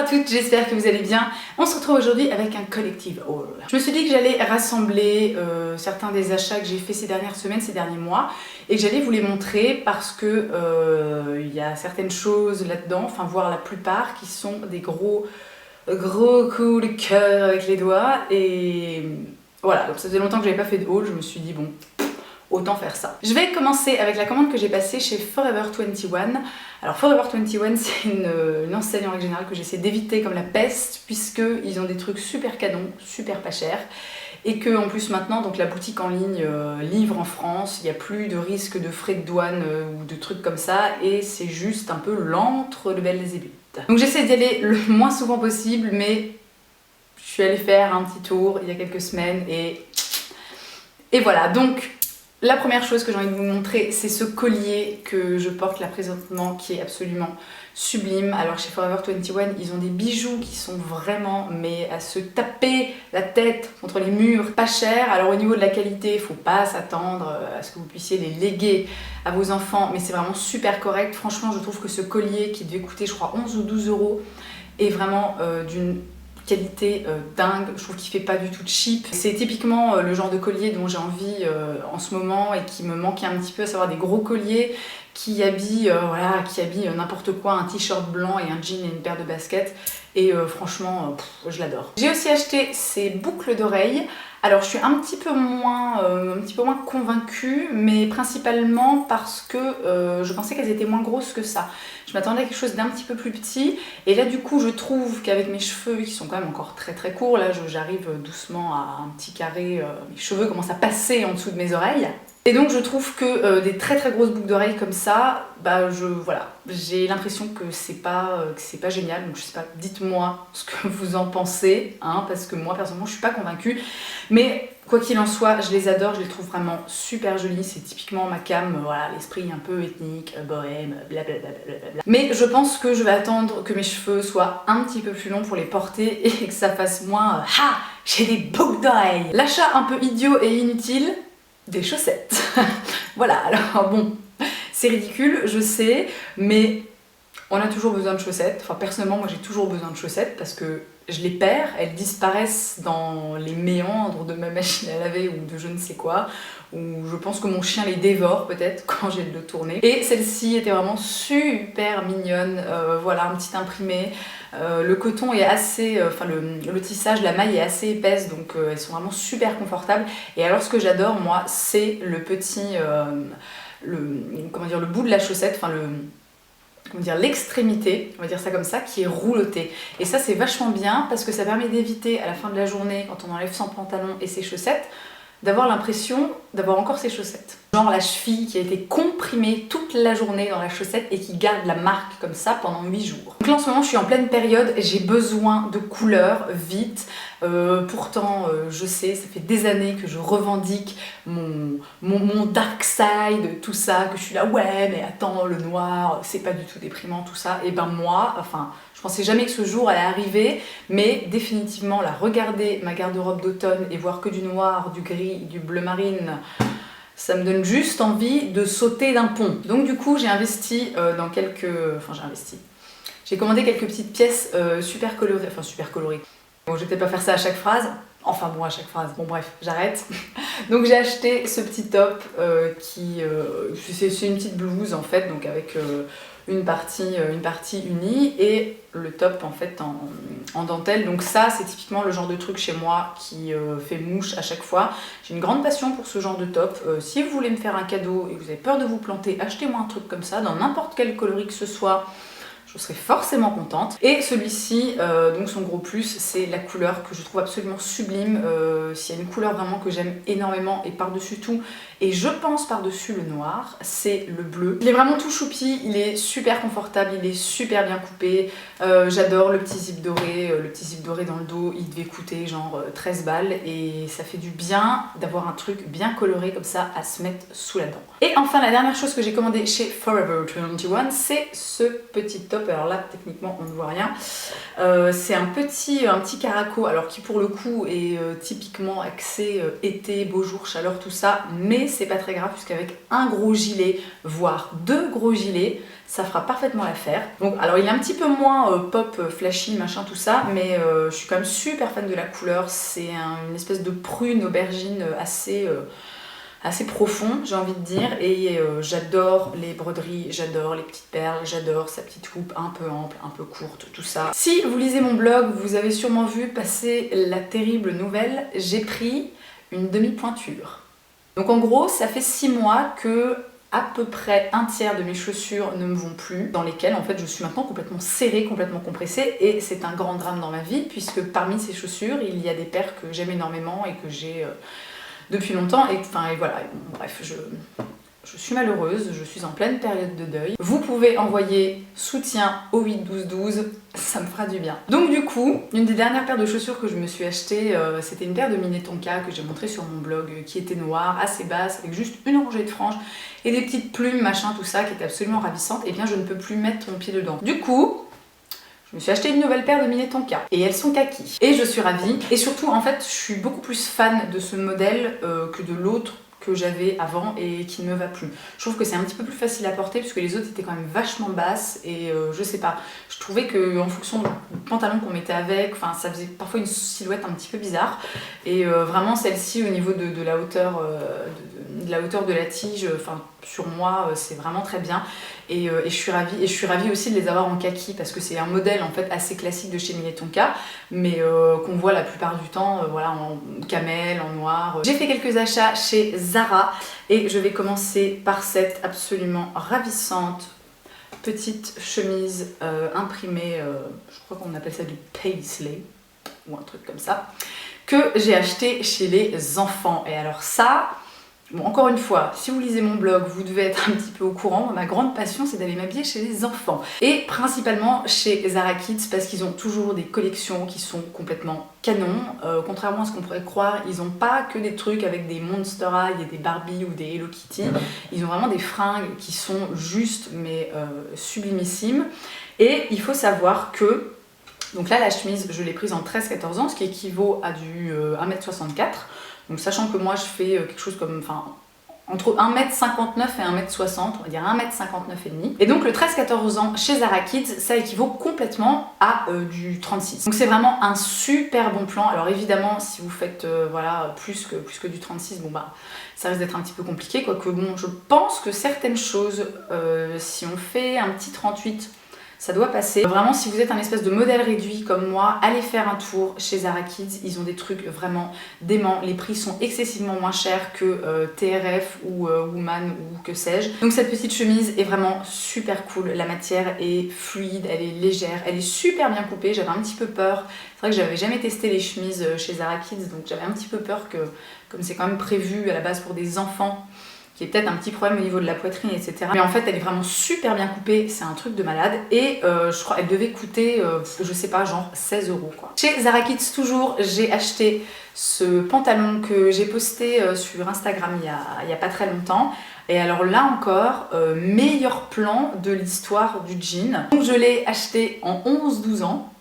toutes, j'espère que vous allez bien. On se retrouve aujourd'hui avec un collective haul. Je me suis dit que j'allais rassembler certains des achats que j'ai fait ces dernières semaines, ces derniers mois, et que j'allais vous les montrer parce que il y a certaines choses là-dedans, enfin voire la plupart, qui sont des gros coups de cœur avec les doigts. Et voilà, donc ça faisait longtemps que j'avais pas fait de haul, je me suis dit bon, autant faire ça. Je vais commencer avec la commande que j'ai passée chez Forever 21. Alors Forever 21, c'est une enseigne en règle générale que j'essaie d'éviter comme la peste, puisqu'ils ont des trucs super canons, super pas chers, et que en plus maintenant, donc la boutique en ligne livre en France, il n'y a plus de risque de frais de douane ou de trucs comme ça, et c'est juste un peu l'antre de belles ébites. Donc j'essaie d'y aller le moins souvent possible, mais je suis allée faire un petit tour il y a quelques semaines, et voilà, donc la première chose que j'ai envie de vous montrer, c'est ce collier que je porte là présentement, qui est absolument sublime. Alors chez Forever 21, ils ont des bijoux qui sont vraiment, mais à se taper la tête contre les murs, pas cher. Alors au niveau de la qualité, il faut pas s'attendre à ce que vous puissiez les léguer à vos enfants, mais c'est vraiment super correct. Franchement, je trouve que ce collier, qui devait coûter je crois 11 ou 12 euros, est vraiment d'une qualité dingue. Je trouve qu'il fait pas du tout cheap. C'est typiquement le genre de collier dont j'ai envie en ce moment et qui me manquait un petit peu, à savoir des gros colliers qui habillent voilà, qui habillent n'importe quoi, un t-shirt blanc et un jean et une paire de baskets. Et franchement, je l'adore. J'ai aussi acheté ces boucles d'oreilles. Alors je suis un petit peu moins convaincue, mais principalement parce que je pensais qu'elles étaient moins grosses que ça. Je m'attendais à quelque chose d'un petit peu plus petit, et là du coup je trouve qu'avec mes cheveux qui sont quand même encore très très courts, là j'arrive doucement à un petit carré, mes cheveux commencent à passer en dessous de mes oreilles. Et donc je trouve que des très très grosses boucles d'oreilles comme ça, bah voilà, j'ai l'impression que c'est pas génial. Donc je sais pas, dites-moi ce que vous en pensez, hein, parce que moi personnellement je suis pas convaincue. Mais quoi qu'il en soit, je les adore, je les trouve vraiment super jolies. C'est typiquement ma came, voilà, l'esprit un peu ethnique, bohème, blablabla. Mais je pense que je vais attendre que mes cheveux soient un petit peu plus longs pour les porter et que ça fasse moins ah, j'ai des boucles d'oreilles. L'achat un peu idiot et inutile, des chaussettes. Voilà, alors bon, c'est ridicule, je sais, mais on a toujours besoin de chaussettes. Enfin, personnellement, moi j'ai toujours besoin de chaussettes parce que je les perds, elles disparaissent dans les méandres de ma machine à laver ou de je ne sais quoi, ou je pense que mon chien les dévore peut-être quand j'ai le dos tourné. Et celle-ci était vraiment super mignonne, voilà, un petit imprimé. Le coton est assez, enfin le tissage, la maille est assez épaisse, donc elles sont vraiment super confortables. Et alors ce que j'adore moi, c'est le petit, comment dire, le bout de la chaussette, enfin l'extrémité, on va dire ça comme ça, qui est roulottée. Et ça c'est vachement bien parce que ça permet d'éviter à la fin de la journée, quand on enlève son pantalon et ses chaussettes, d'avoir l'impression d'avoir encore ses chaussettes. Genre la cheville qui a été comprimée toute la journée dans la chaussette et qui garde la marque comme ça pendant 8 jours. Donc là en ce moment je suis en pleine période, j'ai besoin de couleurs vite. Pourtant je sais, ça fait des années que je revendique mon dark side, tout ça, que je suis là ouais mais attends, le noir c'est pas du tout déprimant tout ça. Et ben moi, enfin je pensais jamais que ce jour allait arriver, mais définitivement là, regarder ma garde-robe d'automne et voir que du noir, du gris, du bleu marine, ça me donne juste envie de sauter d'un pont. Donc du coup j'ai investi dans quelques... Enfin j'ai commandé quelques petites pièces super colorées, enfin super colorées. Bon, je vais peut-être pas faire ça à chaque phrase, enfin bon à chaque phrase, bon bref, j'arrête. Donc j'ai acheté ce petit top qui... c'est une petite blouse en fait, donc avec... une partie unie et le top en fait en dentelle. Donc ça c'est typiquement le genre de truc chez moi qui fait mouche à chaque fois. J'ai une grande passion pour ce genre de top. Si vous voulez me faire un cadeau et que vous avez peur de vous planter, achetez-moi un truc comme ça dans n'importe quel coloris que ce soit. Je serai forcément contente. Et celui-ci, donc son gros plus, c'est la couleur que je trouve absolument sublime. S'il y a une couleur vraiment que j'aime énormément et par-dessus tout, et je pense par-dessus le noir, c'est le bleu. Il est vraiment tout choupi, il est super confortable, il est super bien coupé. J'adore le petit zip doré, dans le dos, il devait coûter genre 13 balles et ça fait du bien d'avoir un truc bien coloré comme ça à se mettre sous la dent. Et enfin la dernière chose que j'ai commandée chez Forever 21, c'est ce petit top top, alors là techniquement on ne voit rien. C'est un petit caraco, alors qui pour le coup est typiquement axé été, beau jour, chaleur, tout ça, mais c'est pas très grave puisqu'avec un gros gilet, voire 2 gros gilets, ça fera parfaitement l'affaire. Donc alors il est un petit peu moins pop, flashy, machin tout ça, mais je suis quand même super fan de la couleur. C'est une espèce de prune aubergine assez profond, j'ai envie de dire, et j'adore les broderies, j'adore les petites perles, j'adore sa petite coupe un peu ample, un peu courte, tout ça. Si vous lisez mon blog, vous avez sûrement vu passer la terrible nouvelle, j'ai pris une demi-pointure. Donc en gros, ça fait 6 mois que à peu près un tiers de mes chaussures ne me vont plus, dans lesquelles en fait je suis maintenant complètement serrée, complètement compressée, et c'est un grand drame dans ma vie puisque parmi ces chaussures il y a des paires que j'aime énormément et que j'ai depuis longtemps, et voilà, bref, je suis malheureuse, je suis en pleine période de deuil. Vous pouvez envoyer soutien au 8 12 12, ça me fera du bien. Donc du coup, une des dernières paires de chaussures que je me suis achetée, c'était une paire de mini Tonka que j'ai montré sur mon blog, qui était noire, assez basse, avec juste une rangée de franges et des petites plumes, machin, tout ça, qui était absolument ravissante. Et bien je ne peux plus mettre mon pied dedans. Du coup, je me suis acheté une nouvelle paire de mini Tonka et elles sont kaki. Et je suis ravie. Et surtout, en fait, je suis beaucoup plus fan de ce modèle que de l'autre que j'avais avant et qui ne me va plus. Je trouve que c'est un petit peu plus facile à porter puisque les autres étaient quand même vachement basses et je sais pas, je trouvais que en fonction du pantalon qu'on mettait avec, enfin ça faisait parfois une silhouette un petit peu bizarre, et vraiment celle-ci au niveau de la hauteur de la tige, enfin sur moi c'est vraiment très bien, et je suis ravie aussi de les avoir en kaki parce que c'est un modèle en fait assez classique de chez Mini Tonka, mais qu'on voit la plupart du temps voilà, en camel, en noir. J'ai fait quelques achats chez Zara et je vais commencer par cette absolument ravissante petite chemise imprimée, je crois qu'on appelle ça du paisley ou un truc comme ça, que j'ai acheté chez les enfants. Et alors ça, bon, encore une fois, si vous lisez mon blog, vous devez être un petit peu au courant. Ma grande passion, c'est d'aller m'habiller chez les enfants. Et principalement chez Zara Kids, parce qu'ils ont toujours des collections qui sont complètement canon. Contrairement à ce qu'on pourrait croire, ils n'ont pas que des trucs avec des Monster High et des Barbie ou des Hello Kitty. Ils ont vraiment des fringues qui sont justes, mais sublimissimes. Et il faut savoir que, donc là, la chemise, je l'ai prise en 13-14 ans, ce qui équivaut à du 1m64. Donc sachant que moi je fais quelque chose comme, enfin, entre 1m59 et 1m60, on va dire 1m59 et demi. Et donc le 13-14 ans chez Zara Kids, ça équivaut complètement à du 36. Donc c'est vraiment un super bon plan. Alors évidemment, si vous faites voilà, plus que du 36, bon bah ça risque d'être un petit peu compliqué, quoique bon, je pense que certaines choses, si on fait un petit 38, ça doit passer. Vraiment, si vous êtes un espèce de modèle réduit comme moi, allez faire un tour chez Zara Kids. Ils ont des trucs vraiment déments. Les prix sont excessivement moins chers que TRF ou Woman ou que sais-je. Donc cette petite chemise est vraiment super cool. La matière est fluide, elle est légère, elle est super bien coupée. J'avais un petit peu peur. C'est vrai que j'avais jamais testé les chemises chez Zara Kids, donc j'avais un petit peu peur que, comme c'est quand même prévu à la base pour des enfants, qui est peut-être un petit problème au niveau de la poitrine, etc. Mais en fait, elle est vraiment super bien coupée, c'est un truc de malade. Et je crois qu'elle devait coûter, je sais pas, genre 16 € quoi. Chez Zara Kids toujours, j'ai acheté ce pantalon que j'ai posté sur Instagram il y a pas très longtemps. Et alors là encore, meilleur plan de l'histoire du jean. Donc je l'ai acheté en 11-12 ans.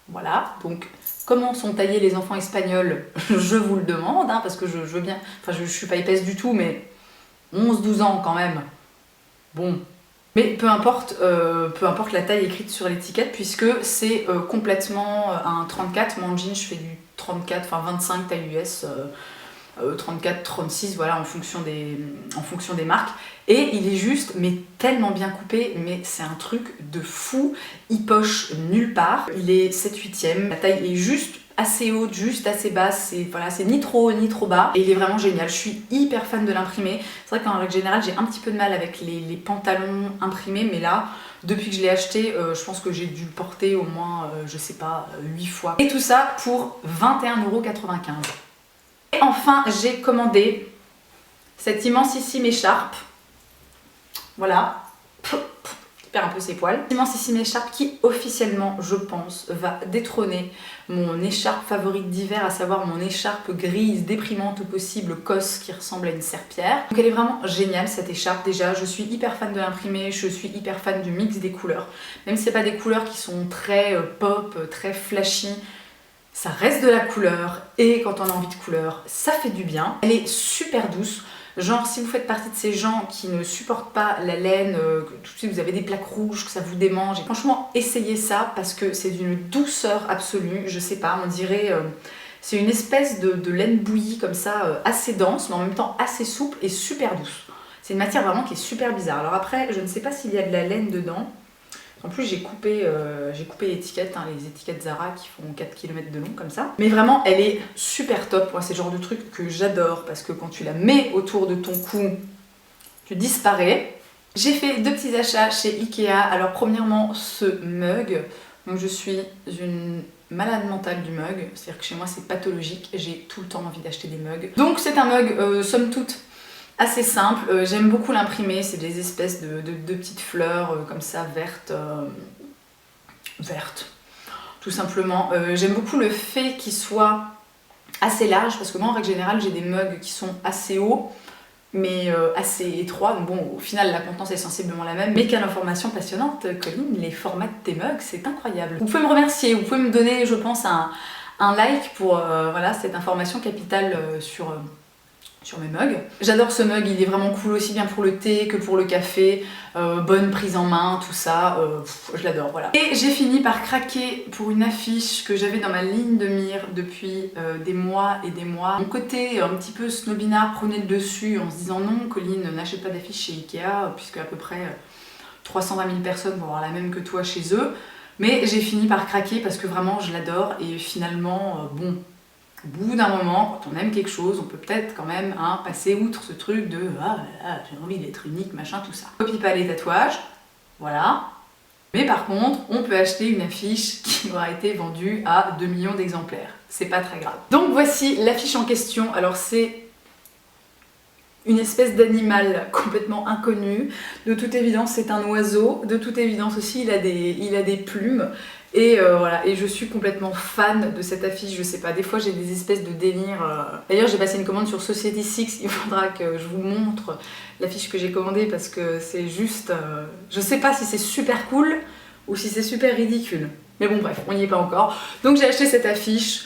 Voilà, donc comment sont taillés les enfants espagnols, je vous le demande, hein, parce que je veux bien, enfin je suis pas épaisse du tout, mais 11-12 ans quand même, bon. Mais peu importe la taille écrite sur l'étiquette, puisque c'est complètement un 34, moi en jean je fais du 34, enfin 25 taille US, 34, 36, voilà, en fonction des marques. Et il est juste, mais tellement bien coupé, mais c'est un truc de fou. Il poche nulle part. Il est 7/8e. La taille est juste assez haute, juste assez basse. Voilà, c'est ni trop haut ni trop bas. Et il est vraiment génial. Je suis hyper fan de l'imprimé. C'est vrai qu'en règle générale, j'ai un petit peu de mal avec les pantalons imprimés, mais là, depuis que je l'ai acheté, je pense que j'ai dû le porter au moins, je sais pas, 8 fois. Et tout ça pour 21,95 €. Et enfin, j'ai commandé cette immensissime écharpe. Voilà. récupère un peu ses poils. Immensissime écharpe qui officiellement, je pense, va détrôner mon écharpe favorite d'hiver, à savoir mon écharpe grise déprimante au possible, cosse qui ressemble à une serpillière. Donc elle est vraiment géniale cette écharpe. Déjà je suis hyper fan de l'imprimé, je suis hyper fan du mix des couleurs. Même si c'est pas des couleurs qui sont très pop, très flashy, ça reste de la couleur et quand on a envie de couleur, ça fait du bien. Elle est super douce. Genre si vous faites partie de ces gens qui ne supportent pas la laine, que tout de suite vous avez des plaques rouges, que ça vous démange, et franchement essayez ça parce que c'est d'une douceur absolue, je sais pas, on dirait... c'est une espèce de laine bouillie comme ça, assez dense mais en même temps assez souple et super douce. C'est une matière vraiment qui est super bizarre. Alors après, je ne sais pas s'il y a de la laine dedans. En plus j'ai coupé l'étiquette, hein, les étiquettes Zara qui font 4 km de long comme ça. Mais vraiment elle est super top, moi c'est le genre de truc que j'adore parce que quand tu la mets autour de ton cou, tu disparais. J'ai fait 2 petits achats chez Ikea. Alors premièrement ce mug, donc je suis une malade mentale du mug, c'est-à-dire que chez moi c'est pathologique, j'ai tout le temps envie d'acheter des mugs. Donc c'est un mug somme toute assez simple, j'aime beaucoup l'imprimer, c'est des espèces de petites fleurs comme ça, vertes, tout simplement. J'aime beaucoup le fait qu'il soit assez large, parce que moi en règle générale j'ai des mugs qui sont assez hauts, mais assez étroits, donc bon au final la contenance est sensiblement la même. Mais quelle information passionnante Colline, les formats de tes mugs, c'est incroyable. Vous pouvez me remercier, vous pouvez me donner je pense un like pour voilà, cette information capitale sur mes mugs. J'adore ce mug, il est vraiment cool aussi bien pour le thé que pour le café, bonne prise en main, tout ça, je l'adore, voilà. Et j'ai fini par craquer pour une affiche que j'avais dans ma ligne de mire depuis des mois et des mois. Mon côté un petit peu snobinard prenait le dessus en se disant non Colline, n'achète pas d'affiche chez Ikea, puisque à peu près 320 000 personnes vont avoir la même que toi chez eux. Mais j'ai fini par craquer parce que vraiment je l'adore et finalement, bon... Au bout d'un moment, quand on aime quelque chose, on peut peut-être quand même passer outre ce truc de « Ah, j'ai envie d'être unique, machin, tout ça ». Copie pas les tatouages, voilà. Mais par contre, on peut acheter une affiche qui aura été vendue à 2 millions d'exemplaires. C'est pas très grave. Donc voici l'affiche en question. Alors c'est une espèce d'animal complètement inconnu. De toute évidence, c'est un oiseau. De toute évidence aussi, il a des plumes. Et voilà, et je suis complètement fan de cette affiche, je sais pas, des fois j'ai des espèces de délires. D'ailleurs j'ai passé une commande sur Society6, il faudra que je vous montre l'affiche que j'ai commandée parce que c'est juste... je sais pas si c'est super cool ou si c'est super ridicule. Mais bon bref, on n'y est pas encore. Donc j'ai acheté cette affiche.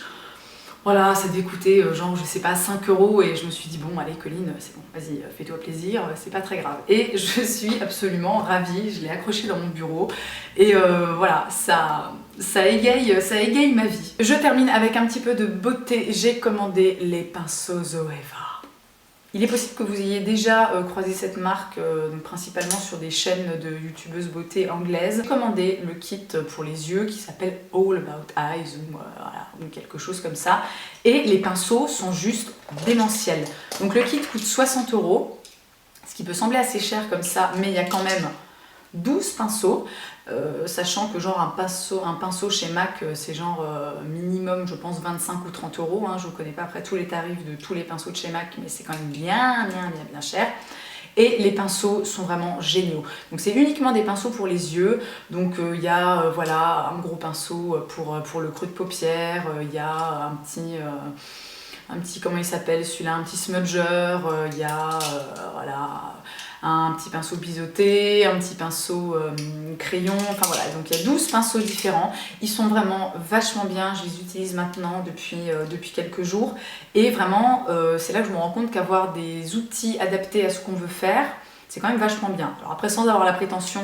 Voilà, ça devait coûter genre je sais pas 5 € et je me suis dit bon allez Colline c'est bon, vas-y fais-toi plaisir, c'est pas très grave. Et je suis absolument ravie, je l'ai accrochée dans mon bureau et voilà, ça égaye ma vie. Je termine avec un petit peu de beauté, j'ai commandé les pinceaux Zoeva. Il est possible que vous ayez déjà croisé cette marque, principalement sur des chaînes de youtubeuses beauté anglaises. J'ai commandé le kit pour les yeux qui s'appelle All About Eyes voilà, ou quelque chose comme ça. Et les pinceaux sont juste démentiels. Donc le kit coûte 60 €, ce qui peut sembler assez cher comme ça, mais il y a quand même 12 pinceaux. Sachant que genre un pinceau chez MAC c'est genre minimum je pense 25 ou 30 €, hein. Je ne connais pas après tous les tarifs de tous les pinceaux de chez MAC mais c'est quand même bien cher. Et les pinceaux sont vraiment géniaux. Donc c'est uniquement des pinceaux pour les yeux. Donc il y a voilà, un gros pinceau pour le creux de paupière, il y a un petit comment il s'appelle celui-là, un petit smudger, il y a voilà, un petit pinceau biseauté, un petit pinceau crayon, enfin voilà, donc il y a 12 pinceaux différents, ils sont vraiment vachement bien, je les utilise maintenant depuis quelques jours, et vraiment c'est là que je me rends compte qu'avoir des outils adaptés à ce qu'on veut faire, c'est quand même vachement bien. Alors après, sans avoir la prétention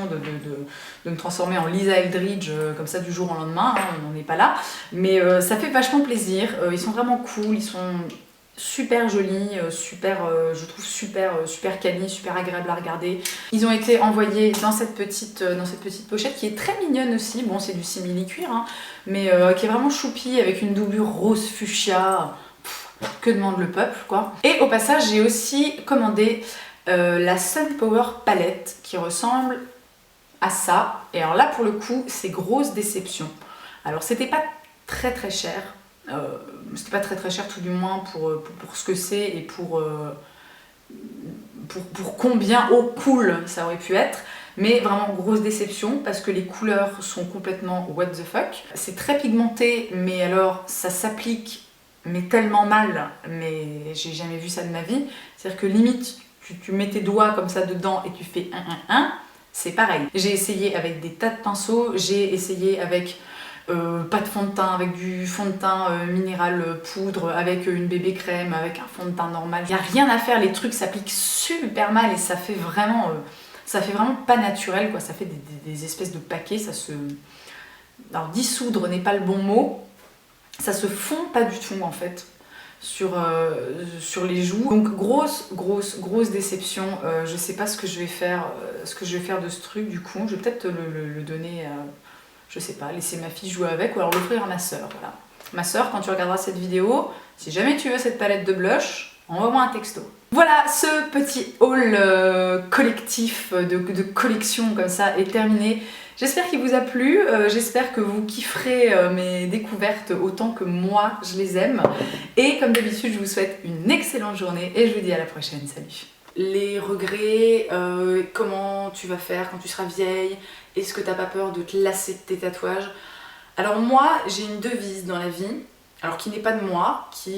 de me transformer en Lisa Eldridge comme ça du jour au lendemain, hein, on n'en est pas là, mais ça fait vachement plaisir, ils sont vraiment cool, ils sont super jolis, je trouve super quali, super agréable à regarder. Ils ont été envoyés dans cette petite pochette qui est très mignonne aussi, bon c'est du simili-cuir, hein, mais qui est vraiment choupi avec une doublure rose fuchsia, que demande le peuple quoi. Et au passage j'ai aussi commandé la Sun Power palette qui ressemble à ça, et alors là pour le coup c'est grosse déception. Alors c'était pas très cher, c'était pas très cher tout du moins pour ce que c'est et pour combien au cool ça aurait pu être, mais vraiment grosse déception parce que les couleurs sont complètement what the fuck. C'est très pigmenté, mais alors ça s'applique mais tellement mal, mais j'ai jamais vu ça de ma vie. C'est-à-dire que limite, tu mets tes doigts comme ça dedans et tu fais un, c'est pareil. J'ai essayé avec des tas de pinceaux, j'ai essayé avec pas de fond de teint, avec du fond de teint minéral poudre, avec une bébé crème, avec un fond de teint normal. Il n'y a rien à faire, les trucs s'appliquent super mal et ça fait vraiment pas naturel, quoi. Ça fait des espèces de paquets, ça se... Alors dissoudre n'est pas le bon mot, ça se fond pas du tout en fait sur les joues. Donc grosse déception. Je sais pas ce que je vais faire de ce truc du coup. Je vais peut-être le donner à, je sais pas, laisser ma fille jouer avec ou alors l'offrir à ma soeur. Voilà. Ma soeur, quand tu regarderas cette vidéo, si jamais tu veux cette palette de blush, envoie-moi un texto. Voilà, ce petit haul collectif de collection comme ça est terminé. J'espère qu'il vous a plu, j'espère que vous kifferez mes découvertes autant que moi je les aime. Et comme d'habitude, je vous souhaite une excellente journée et je vous dis à la prochaine. Salut! Les regrets, comment tu vas faire quand tu seras vieille, est-ce que t'as pas peur de te lasser de tes tatouages? Alors moi, j'ai une devise dans la vie, alors qui n'est pas de moi, qui